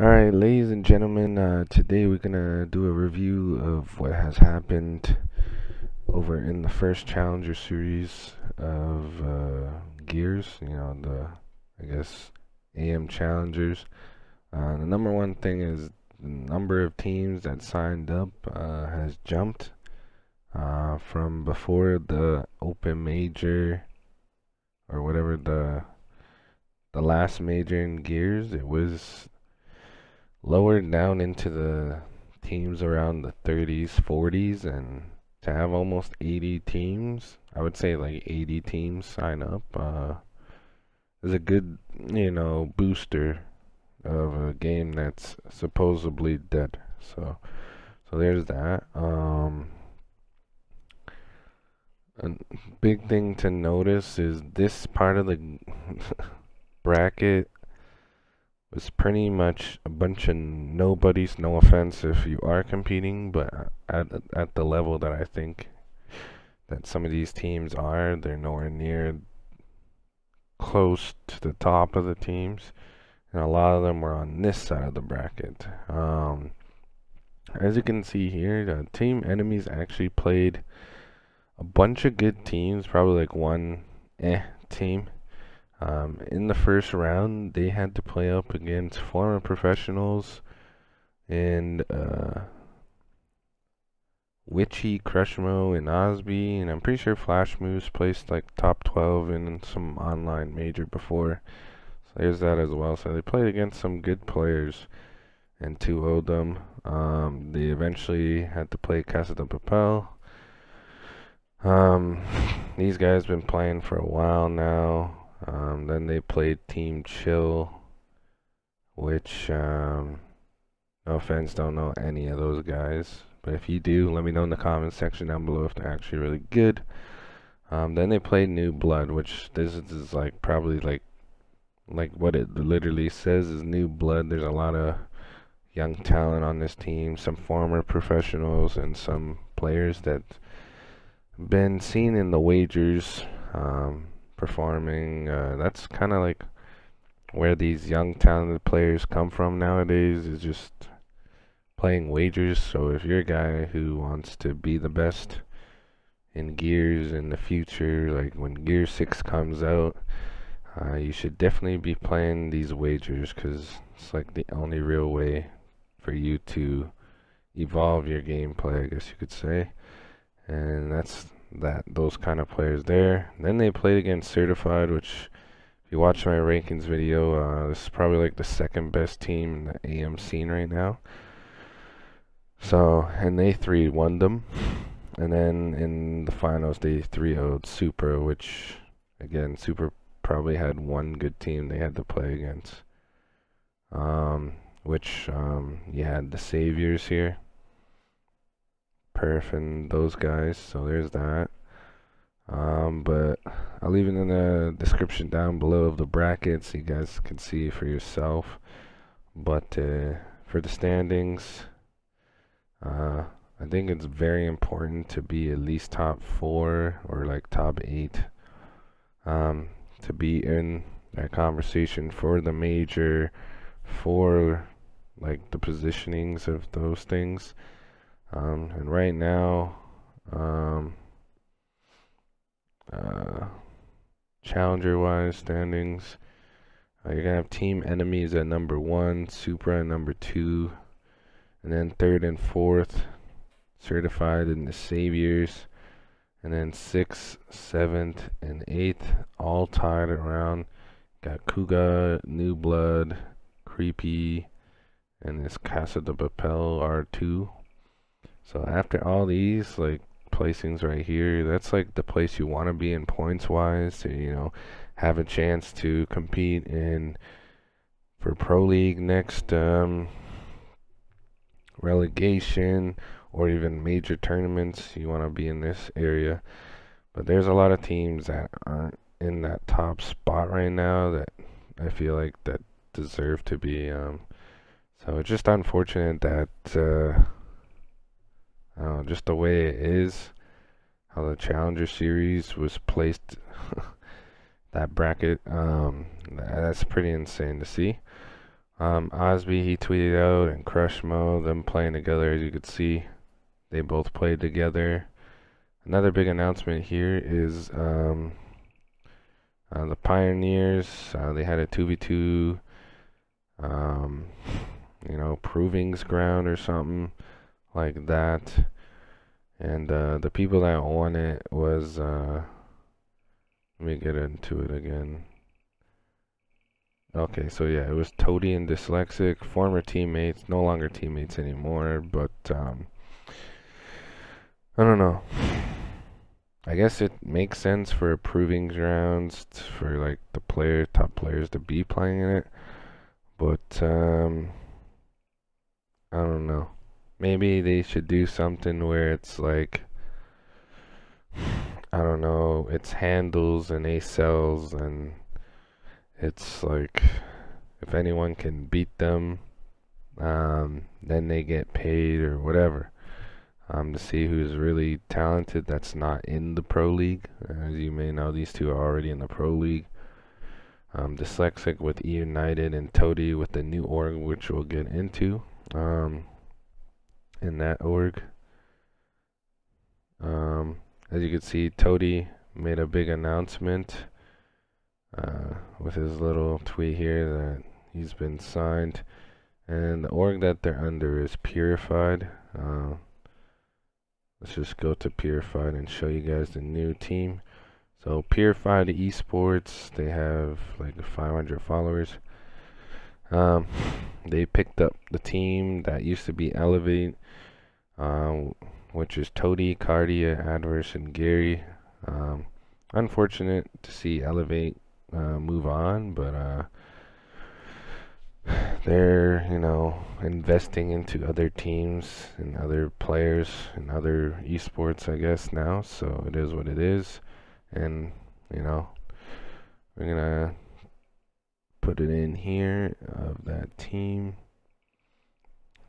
Alright, ladies and gentlemen, today we're gonna do a review of what has happened over in the first Challenger series of Gears, I guess, AM Challengers. The number one thing is the number of teams that signed up has jumped from before the open major, or whatever the last major in Gears. It was lowered down into the teams around the 30s, 40s, and to have almost 80 teams, I would say like 80 teams sign up, is a good, booster of a game that's supposedly dead. So there's that. A big thing to notice is this part of the bracket was pretty much a bunch of nobodies. No offense if you are competing, but at the level that I think that some of these teams are, they're nowhere near close to the top of the teams, and a lot of them were on this side of the bracket. As you can see here, the team enemies actually played a bunch of good teams, probably like one team. In the first round, they had to play up against former professionals and Witchy, Crushmo, and Osby, and I'm pretty sure Flash Moose placed like top 12 in some online major before. So there's that as well. So they played against some good players and 2-0'd them. They eventually had to play Casa de Papel. These guys been playing for a while now. Then they played Team Chill, which, no offense, don't know any of those guys. But if you do, let me know in the comments section down below if they're actually really good. Then they played New Blood, which this is like probably like what it literally says is New Blood. There's a lot of young talent on this team, some former professionals, and some players that been seen in the wagers performing. That's kind of like where these young talented players come from nowadays, is just playing wagers. So if you're a guy who wants to be the best in Gears in the future, like when Gear 6 comes out, you should definitely be playing these wagers, because it's like the only real way for you to evolve your gameplay, I guess you could say. And that's those kind of players there. Then they played against Certified, which if you watch my rankings video, this is probably like the second best team in the AM scene right now. So, and they 3-1'd them. And then in the finals they 3-0'd Supra, which again, Supra probably had one good team they had to play against. You had the Saviors here, Perf and those guys, so there's that. But I'll leave it in the description down below of the bracket so you guys can see for yourself. But for the standings, I think it's very important to be at least top 4 or like top 8 to be in that conversation for the major, for like the positionings of those things. And right now, Challenger wise standings, you're gonna have team enemies at number 1, Supra at number 2, and then 3rd and 4th Certified and the Saviors, and then 6th, 7th, and 8th all tied around. Got Kuga, New Blood, Creepy, and this Casa de Papel R2. So after all these like placings right here, that's like the place you want to be in points wise to have a chance to compete in for Pro League next relegation, or even major tournaments. You want to be in this area. But there's a lot of teams that aren't in that top spot right now that I feel like that deserve to be. So it's just unfortunate that just the way it is. how the Challenger Series was placed. That bracket, that's pretty insane to see. Osby, he tweeted out, and Crushmo, them playing together. As you could see, they both played together. Another big announcement here is the Pioneers. They had a 2v2, you know, provings ground or something like that. And the people that won it was, let me get into it again. Okay, so yeah, it was Toady and Dyslexic, former teammates, no longer teammates anymore, but I don't know. I guess it makes sense for proving grounds for like the top players to be playing in it, but I don't know. Maybe they should do something where it's like, I don't know, it's handles and acells, and it's like if anyone can beat them, then they get paid or whatever. To see who's really talented that's not in the Pro League. As you may know, these two are already in the Pro League. Dyslexic with E United, and Toady with the new org, which we'll get into in that org. As you can see, Toady made a big announcement with his little tweet here that he's been signed, and the org that they're under is Purified. Let's just go to Purified and show you guys the new team. So Purified eSports, they have like 500 followers. They picked up the team that used to be Elevate, which is Toady, Cardia, Adverse, and Gary. Unfortunate to see Elevate move on, but they're, you know, investing into other teams and other players and other esports, I guess, now. So it is what it is. And, you know, we're gonna put it in here of that team.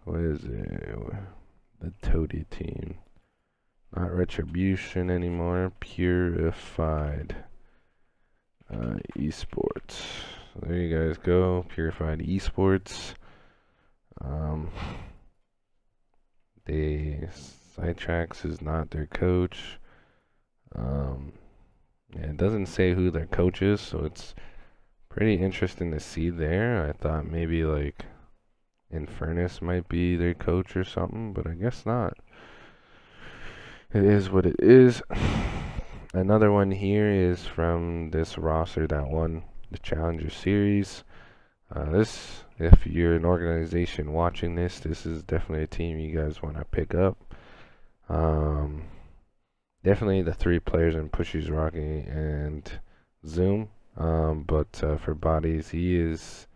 What is it? The Toady team. Not Retribution anymore. Purified eSports. So there you guys go. Purified eSports. They Sidetracks is not their coach. Yeah, it doesn't say who their coach is, so it's pretty interesting to see there. I thought maybe like Infernus might be their coach or something, but I guess not. It is what it is. Another one here is from this roster that won the Challenger Series. This, if you're an organization watching this, this is definitely a team you guys want to pick up. Definitely the three players in Pushies, Rocky, and Zoom. But for Bodies, he is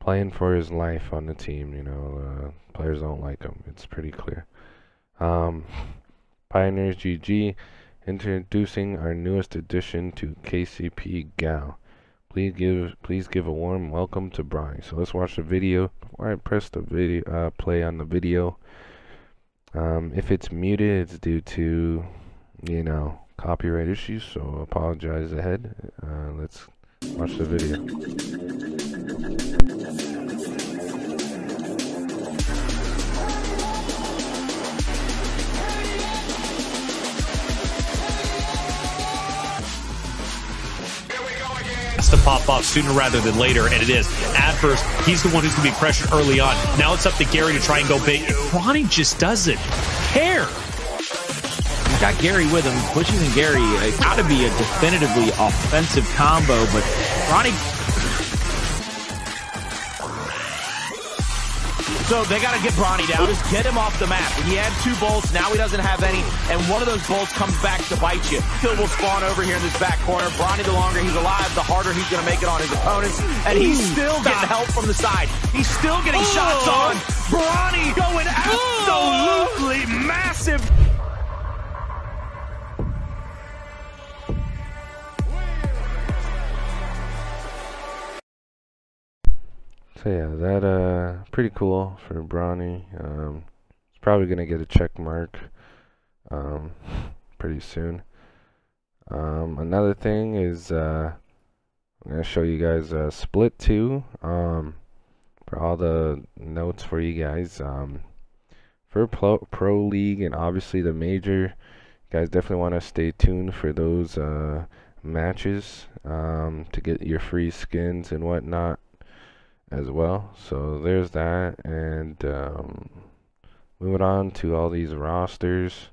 playing for his life on the team. You know, players don't like him. It's pretty clear. Pioneers GG, introducing our newest addition to KCP Gal. Please give a warm welcome to Brawny. So let's watch the video. Before I press the video play on the video, if it's muted, it's due to, you know, copyright issues, so apologize ahead. Let's watch the video. To pop off sooner rather than later, and it is. Adverse, he's the one who's going to be pressured early on. Now it's up to Gary to try and go big. Brawny just doesn't care. He's got Gary with him. Pushies and Gary, it's got to be a definitively offensive combo, but Brawny... So they got to get Brawny down. Just get him off the map. He had 2 bolts. Now he doesn't have any. And one of those bolts comes back to bite you. Kill will spawn over here in this back corner. Brawny, the longer he's alive, the harder he's going to make it on his opponents. And he's still getting help from the side. He's still getting shots on. Brawny going absolutely massive. So yeah, that pretty cool for Brawny. It's probably gonna get a check mark. pretty soon. Another thing is I'm gonna show you guys Split 2 for all the notes for you guys. For Pro League and obviously the Major, you guys definitely want to stay tuned for those matches to get your free skins and whatnot as well. So there's that, and moving on to all these rosters.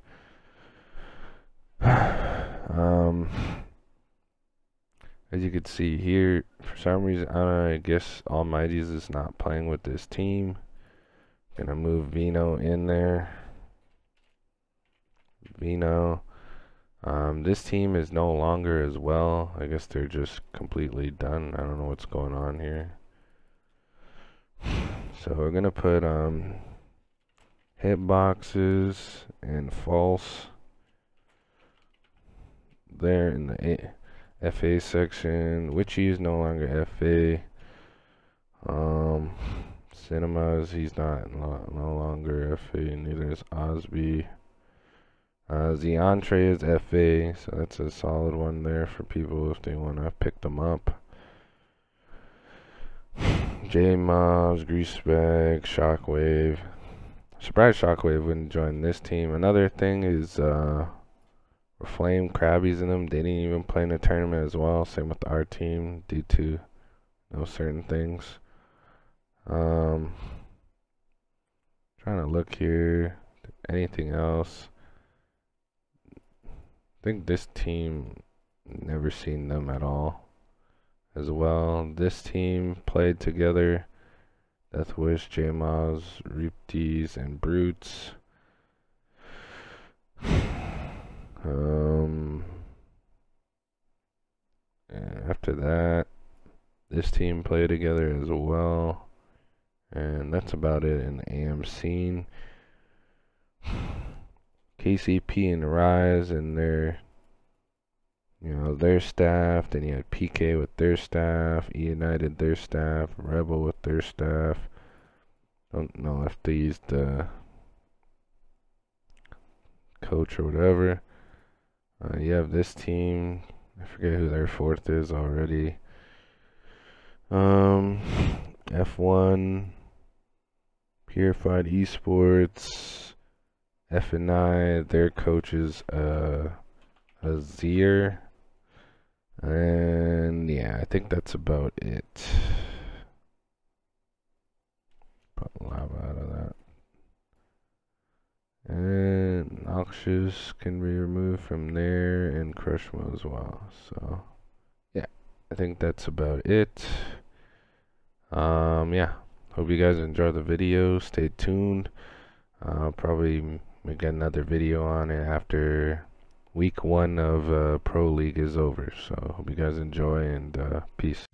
As you can see here, for some reason, I guess Almighty's is not playing with this team. Gonna move Vino in there. Vino. This team is no longer as well. I guess they're just completely done. I don't know what's going on here. So we're gonna put hitboxes and false there in the FA section. Witchy is no longer FA. Cinemas, he's no longer FA, neither is Osby. The entree is FA, so that's a solid one there for people if they want to pick them up. J-Mobs, Greasebag, Shockwave. Surprised Shockwave wouldn't join this team. Another thing is Flame Krabbies in them. They didn't even play in the tournament as well. Same with our team due to certain things. Trying to look here. Anything else? I think this team, never seen them at all as well. This team played together. Deathwish, J-Moz, Reaptees, and Brutes. And after that, this team played together as well. And that's about it in the AM scene. KCP and Rise and their, their staff. Then you had PK with their staff, E United their staff, Rebel with their staff. Don't know if they used the coach or whatever. You have this team. I forget who their fourth is already. F1, Purified eSports, F&I, their coach is Azir. And yeah, I think that's about it. Put lava out of that. And Noxious can be removed from there, and Crushmo as well. So yeah, I think that's about it. Yeah, hope you guys enjoy the video. Stay tuned. I'll probably make another video on it after week 1 of Pro League is over. So hope you guys enjoy, and peace.